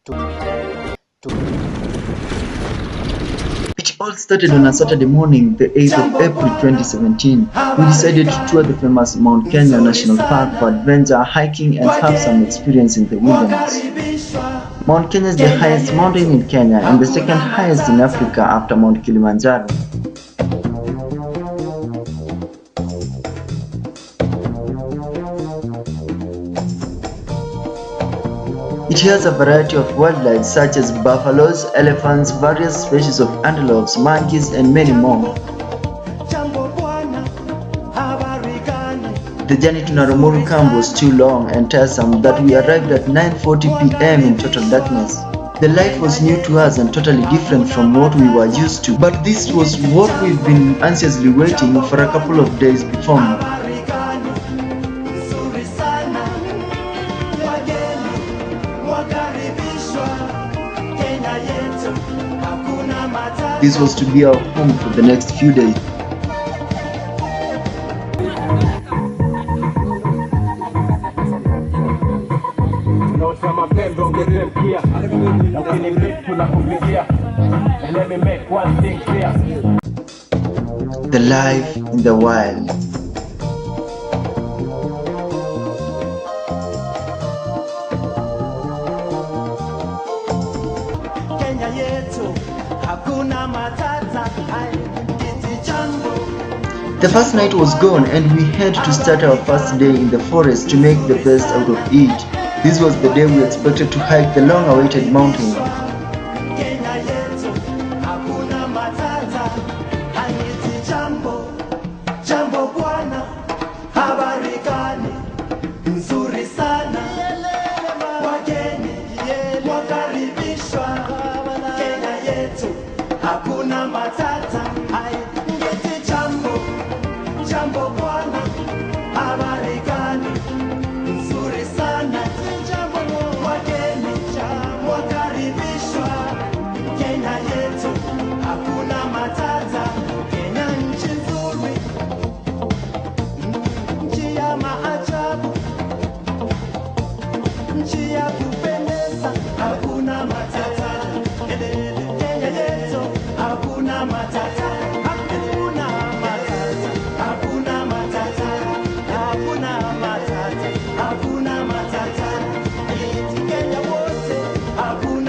It all started on a Saturday morning, the 8th of April 2017. We decided to tour the famous Mount Kenya National Park for adventure, hiking and have some experience in the wilderness. Mount Kenya is the highest mountain in Kenya and the second highest in Africa after Mount Kilimanjaro. It has a variety of wildlife such as buffaloes, elephants, various species of antelopes, monkeys and many more. The journey to Narumuru camp was too long and tiresome that we arrived at 9:40 p.m. in total darkness. The life was new to us and totally different from what we were used to, but this was what we've been anxiously waiting for a couple of days before. This was to be our home for the next few days. The life in the wild. The first night was gone and we had to start our first day in the forest to make the best out of it. This was the day we expected to hike the long-awaited mountain.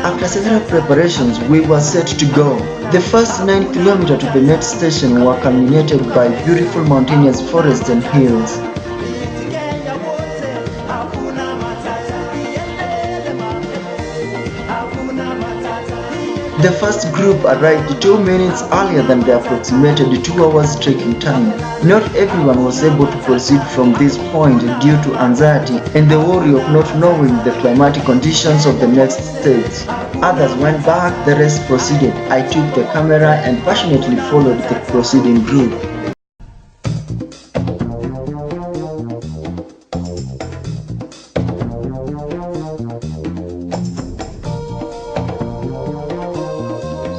After several preparations, we were set to go. The first 9 kilometers to the next station were culminated by beautiful mountainous forests and hills. The first group arrived 2 minutes earlier than the approximated 2 hours trekking time. Not everyone was able to proceed from this point due to anxiety and the worry of not knowing the climatic conditions of the next stage. Others went back, the rest proceeded. I took the camera and passionately followed the proceeding group.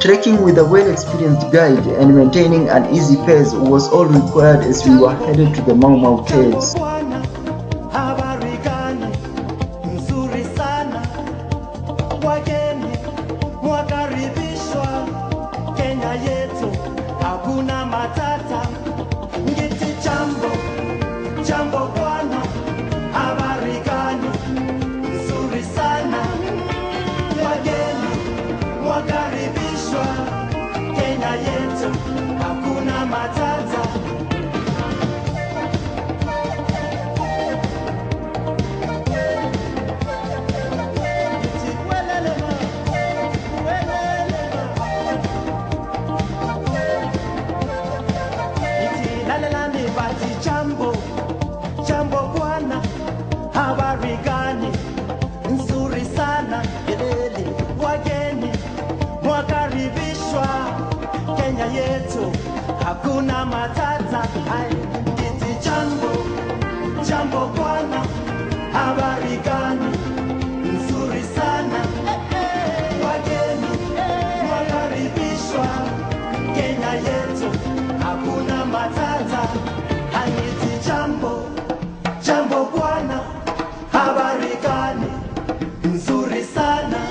Trekking with a well-experienced guide and maintaining an easy pace was all required as we were headed to the Mau Mau caves. Hakuna matata, kiti jambo bwana, habari gani? Nzuri sana, wageni wakaribishwa, Kenya yetu, hakuna matata, kiti jambo bwana, habari gani? Nzuri sana.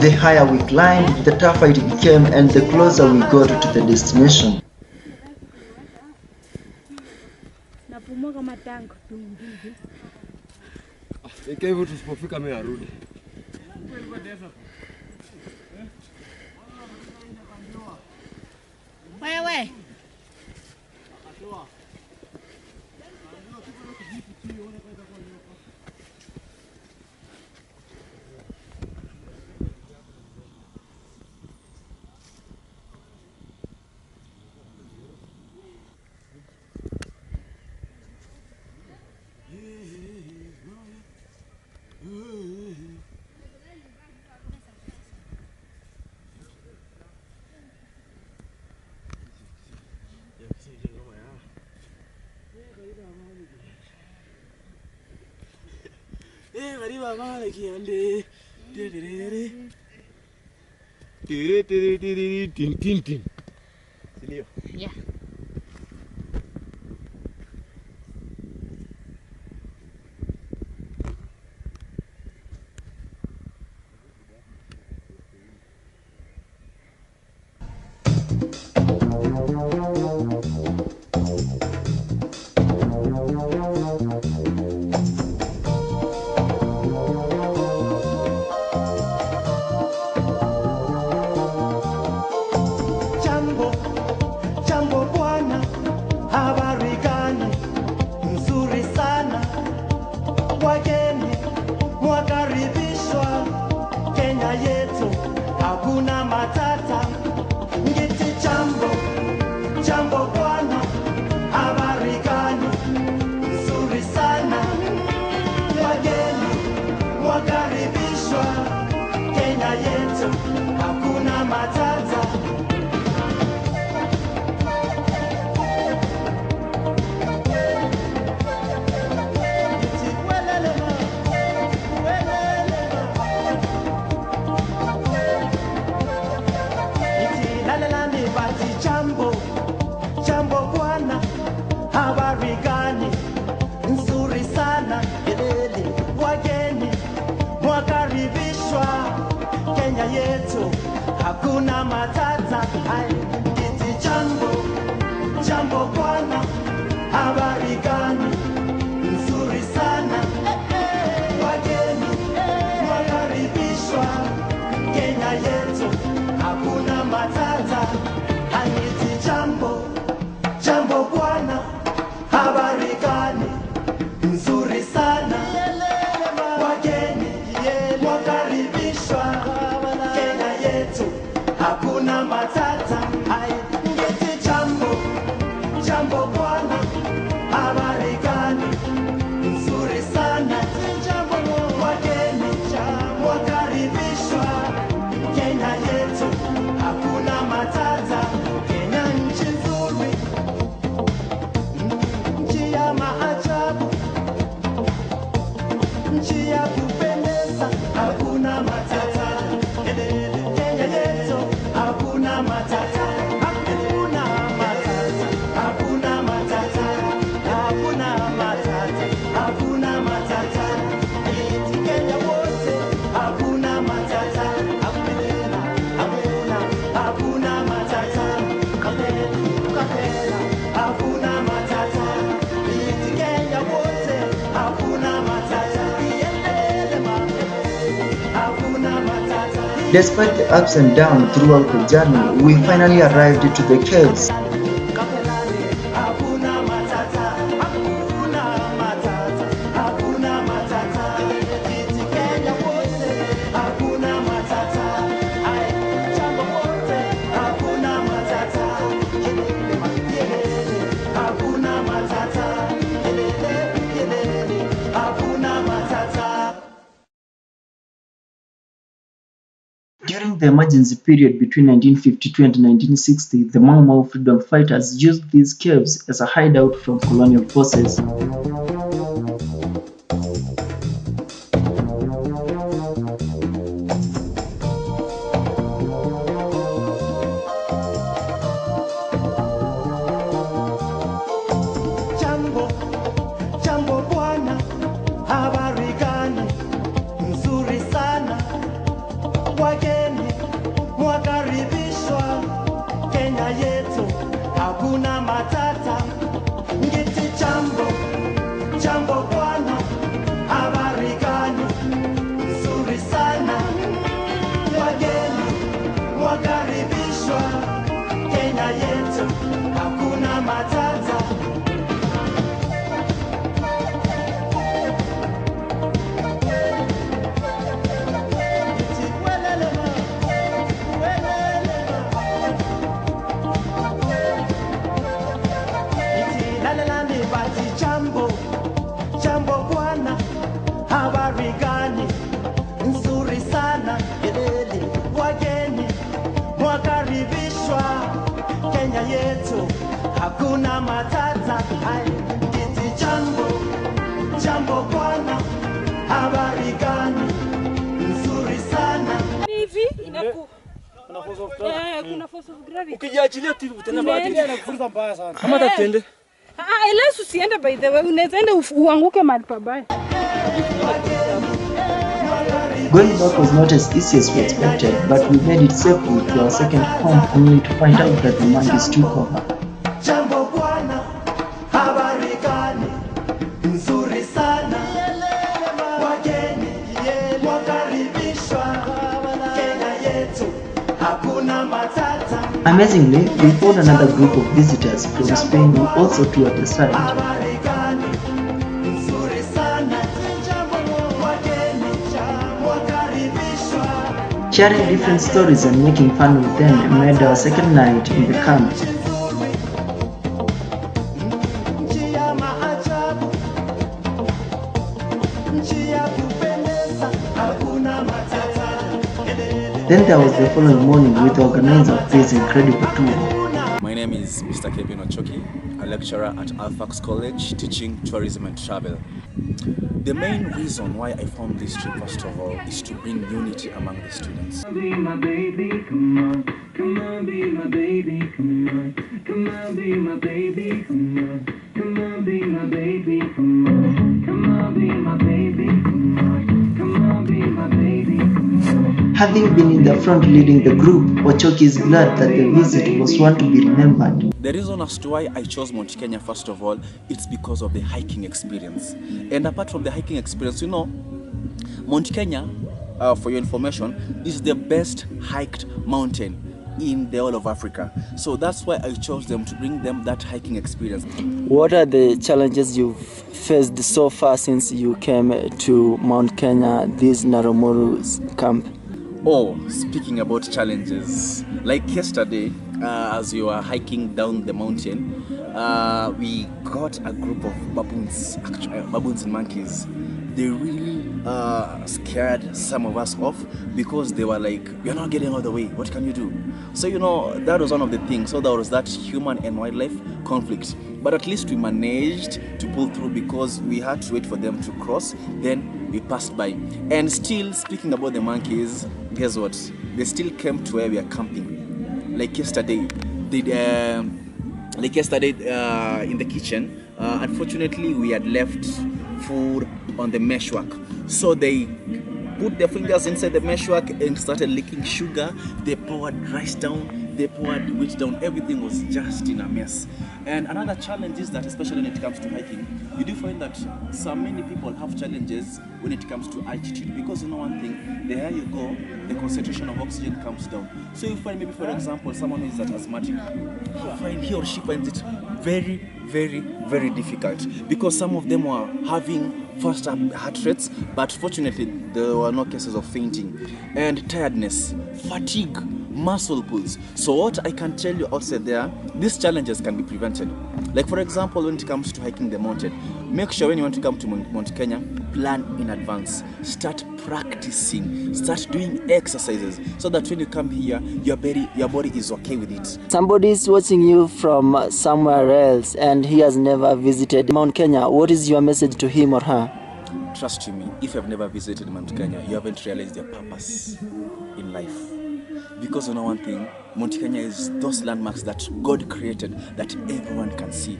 The higher we climbed, the tougher it became and the closer we got to the destination. Napumua kama tango. Ika hivyo tusipofika mimi arudi. Wewe. Arriba male kiande. Tiri tin tin tin. Silio. Yeah. Jambo bwana, habari gani? Nzuri sana. Wageni mwakaribishwa Kenya yetu, hakuna matata. Ngiti jambo bwana, habari gani? Nzuri sana. Wageni mwakaribishwa Kenya yetu, hakuna matata. Jambo bwana, habari gani? Nzuri sana. Wageni mwakaribishwa Kenya yetu, hakuna matata. Kiti jambo bwana, habari gani? Nzuri sana. Wageni mwakaribishwa Kenya yetu, hakuna matata. Jambo bwana, habari gani? Nzuri sana. Wageni mwakaribishwa Kenya yetu, hakuna matata. Ngeti jambo bwana, habari gani? Nzuri sana. Wageni mwakaribishwa Kenya yetu, hakuna matata. Kenya nchi nzuri, nchi ya maajabu, nchi ya kupendeza, hakuna matata. Kenya yetu, hakuna matata. Hakuna matata, hakuna matata, hakuna matata, hakuna matata. Iti Kenya wote, hakuna matata. Hakuna matata. Hakuna matata. Iti Kenya wote, hakuna matata. Hakuna matata. Despite the ups and downs throughout the journey, we finally arrived to the caves. Hakuna matata. Hakuna matata. Hakuna matata. Iti Kenya wote, hakuna matata. Jambo wote, hakuna matata. Hakuna matata. Hakuna matata. During the emergency period between 1952 and 1960, the Mau Mau freedom fighters used these caves as a hideout from colonial forces. Jambo bwana, habari gani? Nzuri sana. Wageni hakuna matata. Ai, kiti jambo bwana, habari gani? Nzuri sana. Hivi inaku kuna force of gravity. Ukijiachilia tu tena baadaye Inakufunza mbaya sana. kama tatende. Ila usiende by the way, unaweza enda uanguke mahali pabaya. Going back was not as easy as we expected, but we made it safely to our second home only to find out that the monkeys took over. Jambo bwana, habari gani? Nzuri sana. Wageni wakaribishwa Kenya yetu, hakuna matata. Amazingly, we found another group of visitors from Spain who also toured the site. Habari gani? Nzuri sana. Wageni wakaribishwa. Sharing different stories and making fun with them made our second night in the camp. Nchi ya maajabu, nchi ya kupendeza, hakuna matata. Then there was the following morning with the organizer of this incredible tour. My name is Mr. Kevin Ochoki, a lecturer at Alfax College teaching tourism and travel. The main reason why I found this trip, first of all, is to bring unity among the students. Be my baby, come on, come on, be my baby, come on, come on, be my baby, come on, come on, be my baby, come on, come on, be my baby, come on, come on, be my baby, come on. Having been in the front leading the group, Ochoki is glad that the visit was one to be remembered. The reason as to why I chose Mount Kenya, first of all, it's because of the hiking experience. And apart from the hiking experience, you know, Mount Kenya, for your information, is the best hiked mountain in the whole of Africa. So that's why I chose them to bring them that hiking experience. What are the challenges you've faced so far since you came to Mount Kenya, this Naramoru's camp? Oh, speaking about challenges, like yesterday, as we were hiking down the mountain, we got a group of baboons, baboons and monkeys. They really scared some of us off because they were like, "You're not getting out of the way, what can you do?" So, you know, that was one of the things. So there was that human and wildlife conflict. But at least we managed to pull through because we had to wait for them to cross, then we passed by. And still, speaking about the monkeys, guess what? They still came to where we are camping. Like yesterday, in the kitchen, unfortunately we had left food on the meshwork, so they put their fingers inside the meshwork and started licking sugar. They poured rice down, they poured wheat down. Everything was just in a mess. And another challenge is that, especially when it comes to hiking, you do find that so many people have challenges when it comes to altitude, because you know one thing, the higher you go, the concentration of oxygen comes down. So you find, maybe for example, someone who is that asthmatic, he or she finds it very, very, very difficult, because some of them were having faster heart rates, but fortunately there were no cases of fainting, and tiredness, fatigue, muscle pulls. So what I can tell you outside there, these challenges can be prevented. Like for example, when it comes to hiking the mountain, make sure when you want to come to Mount Kenya, plan in advance. Start practicing, start doing exercises, so that when you come here, your body is okay with it. Somebody is watching you from somewhere else and he has never visited Mount Kenya. What is your message to him or her? Trust you me, if you have never visited Mount Kenya, you haven't realized your purpose in life. Because you know one thing, Mount Kenya is those landmarks that God created that everyone can see.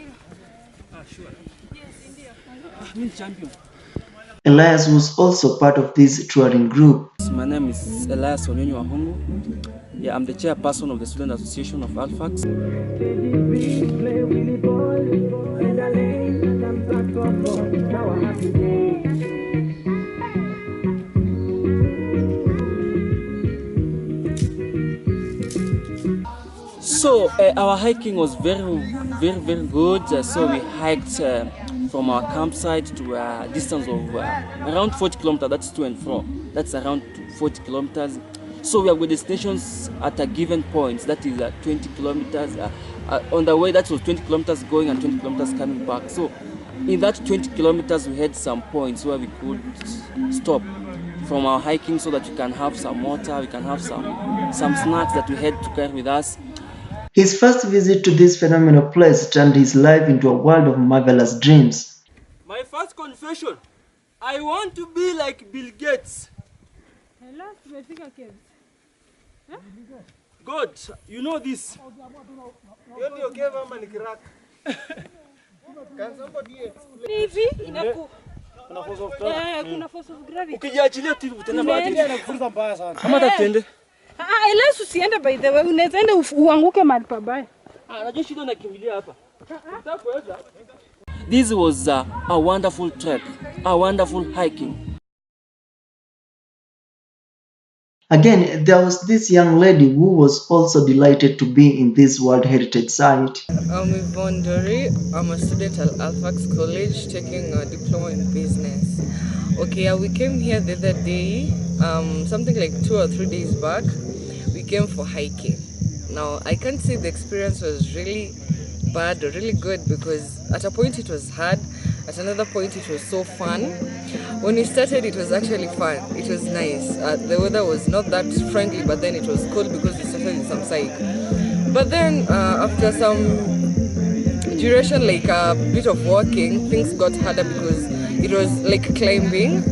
Elias was also part of this touring group. My name is Elias Onyonyo Wahungu. Yeah, I'm the chairperson of the Student Association of Alfax. So our hiking was very good. So we hiked from our campsite to a distance of around 40 kilometers. That's to and fro. That's around 40 kilometers. So we have got destinations at a given point. That is 20 kilometers. On the way, that was 20 kilometers going and 20 kilometers coming back. So in that 20 kilometers, we had some points where we could stop from our hiking so that we can have some water, we can have some snacks that we had to carry with us. His first visit to this phenomenal place turned his life into a world of marvelous dreams. My first confession, I want to be like Bill Gates. Hello, tumefika Caves. God, you know this. Hiyo ndio cave ama ni crack? Can somebody explain? Hivi inaku. Kuna force of Kuna force of gravity. Ukijiachilia tu tena bahati inakufunza mbaya sana. Kama tuende. Unless usiende by the way, unaweza enda uanguke mahali pabaya. Najua shida nakimbilia hapa. Utakwenda. This was a wonderful trek, a wonderful hiking. Again, there was this young lady who was also delighted to be in this World Heritage Site. I'm Yvonne Dory. I'm a student at Alfax College taking a diploma in business. Okay, we came here the other day, something like 2 or 3 days back. We came for hiking. Now, I can't say the experience was really bad or really good because at a point it was hard, at another point it was so fun. When we started, it was actually fun. It was nice. The weather was not that friendly, but then it was cold because we started in some psych. But then after some duration, like a bit of walking, things got harder because it was like climbing.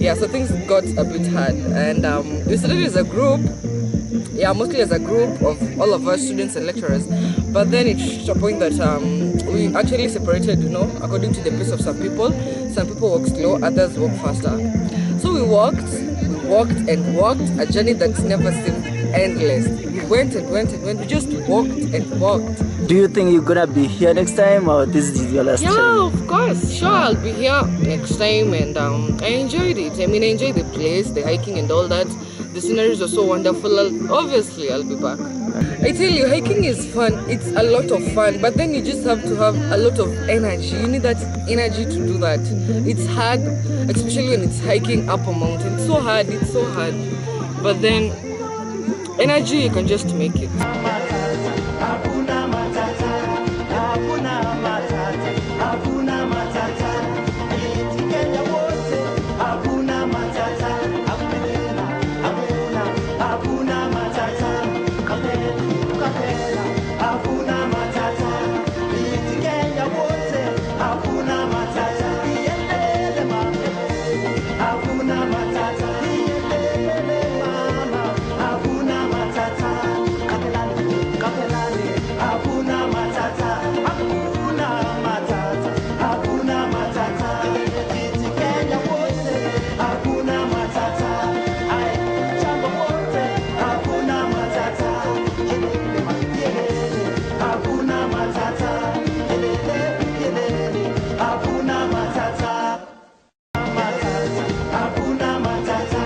Yeah, so things got a bit hard. And we started as a group. Yeah, mostly as a group of all of us students and lecturers. But then it reached a point that we actually separated, according to the pace of some people. Some people walk slow, others walk faster. So we walked and walked, a journey that never seemed endless. We went and went and went, we just walked and walked. Do you think you're gonna be here next time, or this is your last Yeah, time? of course, sure, I'll be here next time. And I enjoyed it. I mean, I enjoyed the place, the hiking and all that. The sceneries are so wonderful. Obviously, I'll be back. I tell you, hiking is fun. It's a lot of fun, but then you just have to have a lot of energy. You need that energy to do that. It's hard, especially when it's hiking up a mountain. It's so hard, it's so hard. But then, energy, you can just make it. Hakuna matata, hakuna matata, hakuna matata. Eti Kenya wote, hakuna matata. Hakuna matata. Kapela, hakuna matata. Eti Kenya wote, hakuna matata. Ielele mama, hakuna matata. Ielele mama, hakuna matata. Kapelani, hakuna matata, hakuna matata, hakuna matata. Eti Kenya wote, hakuna matata. Ai, shamba wote, hakuna matata. Yelele, hakuna matata. Yelele, hakuna matata. Hakuna matata,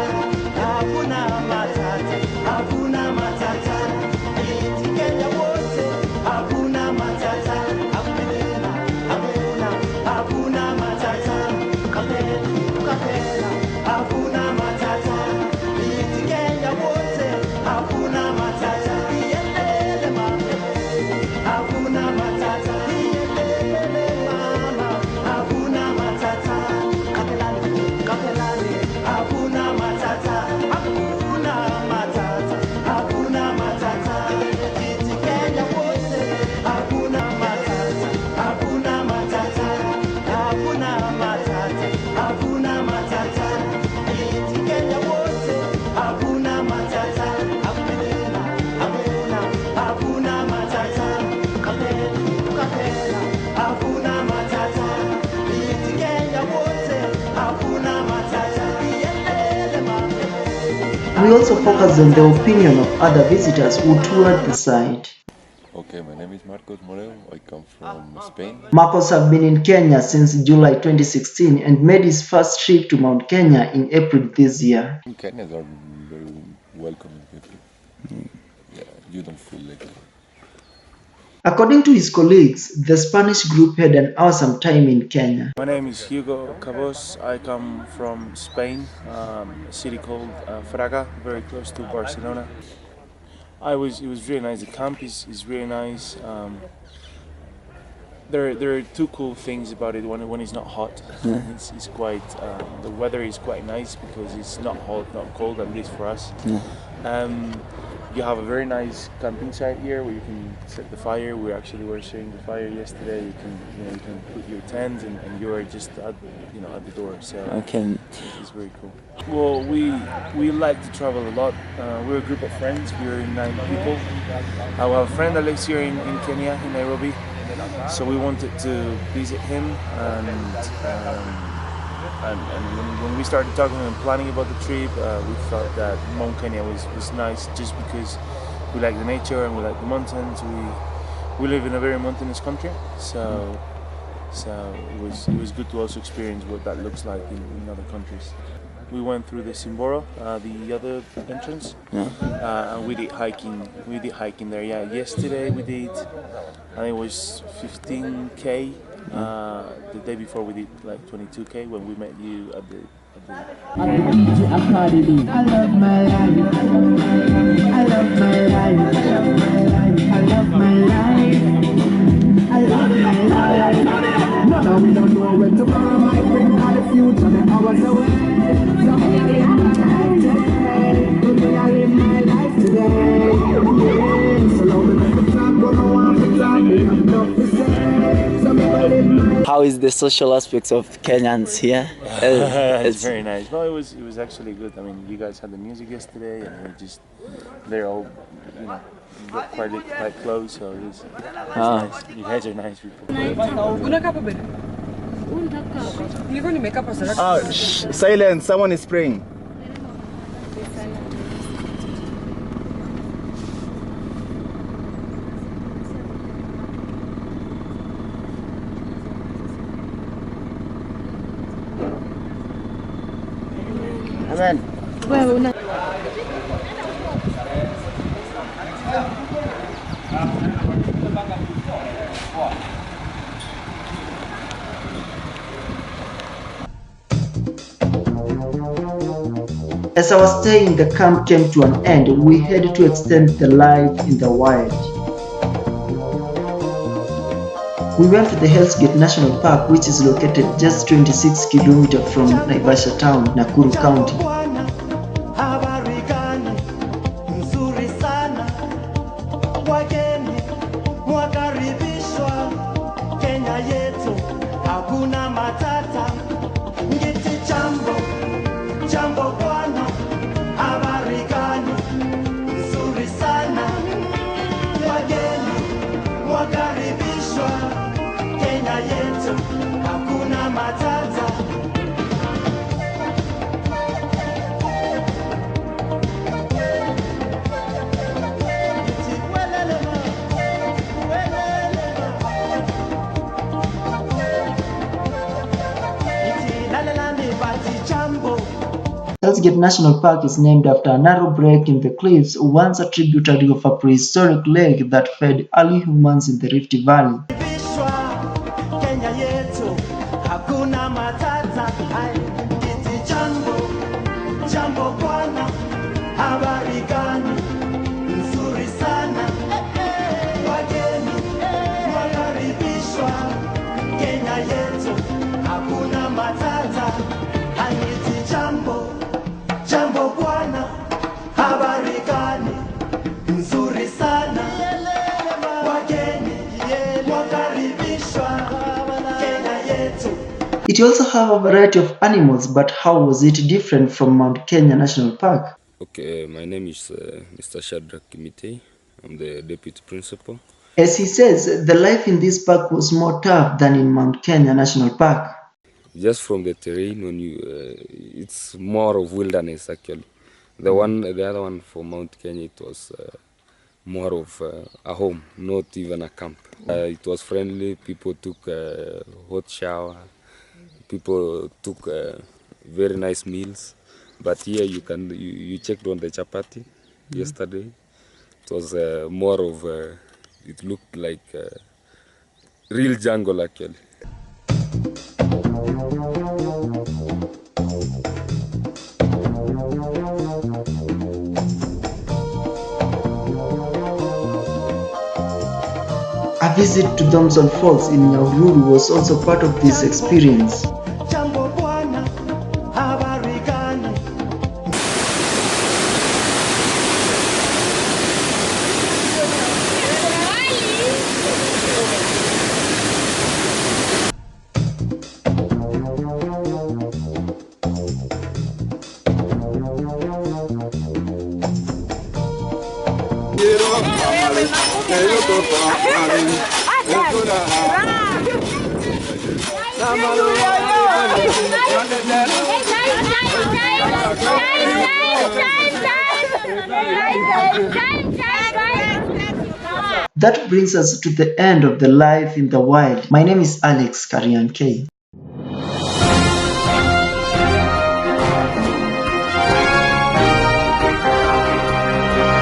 hakuna matata, hakuna matata. Eti Kenya wote, hakuna matata. Hakuna matata. Kapela, hakuna matata. Eti Kenya wote, hakuna matata. Ielele mama, hakuna matata. Ielele mama, hakuna matata. Kapelani, hakuna matata, hakuna matata, hakuna matata. Eti Kenya wote, hakuna matata, hakuna matata, hakuna matata, hakuna matata. Eti Kenya wote, hakuna matata, hakuna matata. Kapela, hakuna matata. Eti Kenya wote, hakuna matata. Ielele mama. We also focused on the opinion of other visitors who toured the site. Okay, my name is Marcos Moreo. I come from Spain. Marcos has been in Kenya since July 2016 and made his first trip to Mount Kenya in April this year. Kenyans are very welcoming people. Yeah, you don't feel like. According to his colleagues, the Spanish group had an awesome time in Kenya. My name is Hugo Cabos. I come from Spain, a city called Fraga, very close to Barcelona. It was really nice. The camp is really nice. There are two cool things about it. When it's not hot, it's quite. The weather is quite nice because it's not hot, not cold, at least for us. you have a very nice camping site here where you can set the fire. We actually were sharing the fire yesterday. You can put your tent and you are just at the door. So Okay. it's very cool. Well, we like to travel a lot. We're a group of friends. We're 9 people. I have a friend that lives here in Kenya, in Nairobi. So we wanted to visit him, and when we started talking and planning about the trip, we thought that Mount Kenya was nice just because we like the nature and we like the mountains. We live in a very mountainous country, so it was good to also experience what that looks like in other countries. We went through the Simboro, the other entrance, and we did hiking. We did hiking there. Yeah, yesterday we did, and it was 15K. The day before we did like 22K when we met you at the. I love my life. I love my life. I love my life. I love my life. I love my life. Now we don't know when tomorrow might bring out the future. The hours away. So I live my life today. So long as the time gonna want to talk, we have enough to say. So I live my. How is the social aspects of Kenyans here? It's very nice. No, it was actually good. I mean, you guys had the music yesterday, and they're all quite close, so it's nice. You guys are nice people. Silence, someone is praying. Amen. As our stay in the camp came to an end, we had to extend the life in the wild. We went to the Hell's Gate National Park, which is located just 26 kilometers from Naivasha town, Nakuru County. Habari gani nzuri sana, wageni mwakaribishwa Kenya yetu, hakuna matata. Ngiti jambo bwana, habari gani nzuri sana, wageni mwakaribishwa Kenya yetu, hakuna matata. Hell's Gate National Park is named after a narrow break in the cliffs, once a tributary of a prehistoric lake that fed early humans in the Rift Valley. Kenya yetu, hakuna matata. Ngiti jambo bwana, habari gani nzuri sana, wageni wakaribishwa Kenya yetu, hakuna matata. Ngiti jambo bwana, habari gani nzuri sana, wageni wakaribishwa Kenya yetu. It also have a variety of animals, but how was it different from Mount Kenya National Park? Okay, my name is Mr. Shadrach Kimitei. I'm the deputy principal. As he says, the life in this park was more tough than in Mount Kenya National Park. Just from the terrain, when you, it's more of wilderness actually. The other one for Mount Kenya, it was more of a home, not even a camp. It was friendly. People took hot shower. People took very nice meals. But here you checked on the chapati yesterday. It was more of it looked like real jungle actually. A visit to Thompson Falls in Nyahururu was also part of this experience. Jambo bwana, habari gani? That brings us to the end of the Life in the Wild. My name is Alex Karianke.